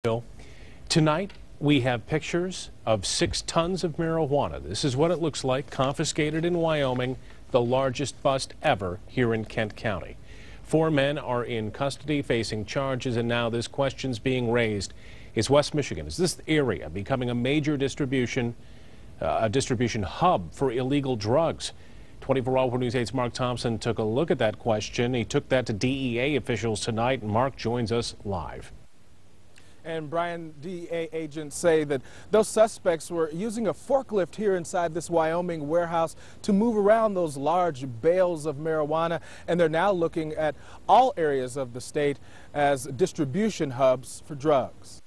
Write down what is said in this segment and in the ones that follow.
Bill, tonight we have pictures of 6 tons of marijuana. This is what it looks like, confiscated in Wyoming, the largest bust ever here in Kent County. 4 men are in custody facing charges, and now this question's being raised. Is West Michigan, is this area becoming a major distribution hub for illegal drugs? 24-Hour News 8's Mark Thompson took a look at that question. He took that to DEA officials tonight, and Mark joins us live. And Brian, DEA agents say that those suspects were using a forklift here inside this Wyoming warehouse to move around those large bales of marijuana, and they're now looking at all areas of the state as distribution hubs for drugs.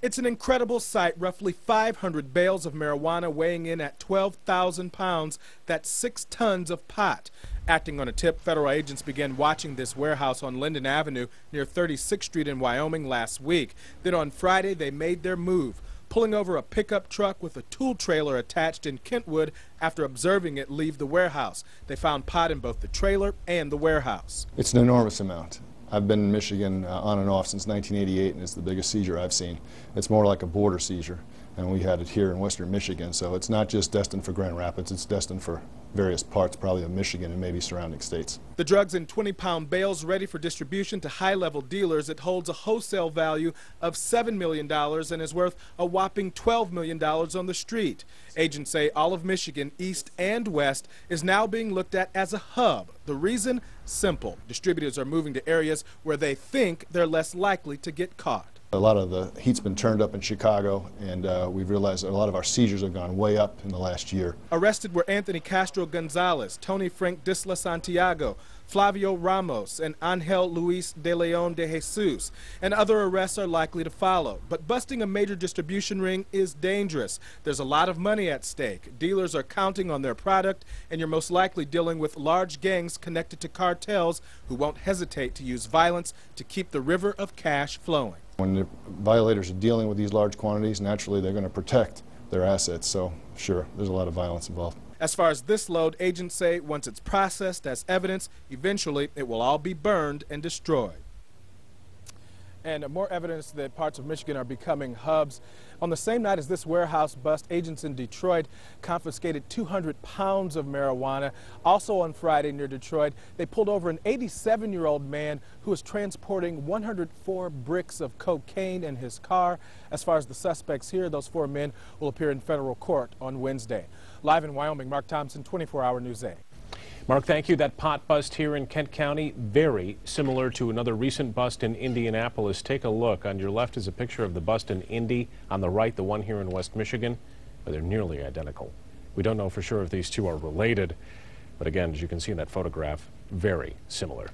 It's an incredible sight. Roughly 500 bales of marijuana weighing in at 12,000 pounds. That's 6 tons of pot. Acting on a tip, federal agents began watching this warehouse on Linden Avenue near 36th Street in Wyoming last week. Then on Friday, they made their move, pulling over a pickup truck with a tool trailer attached in Kentwood after observing it leave the warehouse. They found pot in both the trailer and the warehouse. It's an enormous amount. I've been in Michigan on and off since 1988, and it's the biggest seizure I've seen. It's more like a border seizure, and we had it here in western Michigan, so it's not just destined for Grand Rapids, it's destined for various parts probably of Michigan and maybe surrounding states. The drug's in 20-pound bales ready for distribution to high-level dealers. It holds a wholesale value of $7 million and is worth a whopping $12 million on the street. Agents say all of Michigan, east and west, is now being looked at as a hub. The reason? Simple. Distributors are moving to areas where they think they're less likely to get caught. A lot of the heat's been turned up in Chicago, and we've realized that a lot of our seizures have gone way up in the last year. Arrested were Anthony Castro Gonzalez, Tony Frank Disla Santiago, Flavio Ramos, and Angel Luis de Leon de Jesus. And other arrests are likely to follow. But busting a major distribution ring is dangerous. There's a lot of money at stake. Dealers are counting on their product, and you're most likely dealing with large gangs connected to cartels who won't hesitate to use violence to keep the river of cash flowing. When the violators are dealing with these large quantities, naturally they're going to protect their assets, so sure, there's a lot of violence involved. As far as this load, agents say once it's processed as evidence, eventually it will all be burned and destroyed. And more evidence that parts of Michigan are becoming hubs. On the same night as this warehouse bust, agents in Detroit confiscated 200 pounds of marijuana. Also on Friday near Detroit, they pulled over an 87-year-old man who was transporting 104 bricks of cocaine in his car. As far as the suspects here, those 4 men will appear in federal court on Wednesday. Live in Wyoming, Mark Thompson, 24-Hour News 8. Mark, thank you. That pot bust here in Kent County, very similar to another recent bust in Indianapolis. Take a look. On your left is a picture of the bust in Indy. On the right, the one here in West Michigan. But they're nearly identical. We don't know for sure if these two are related. But again, as you can see in that photograph, very similar.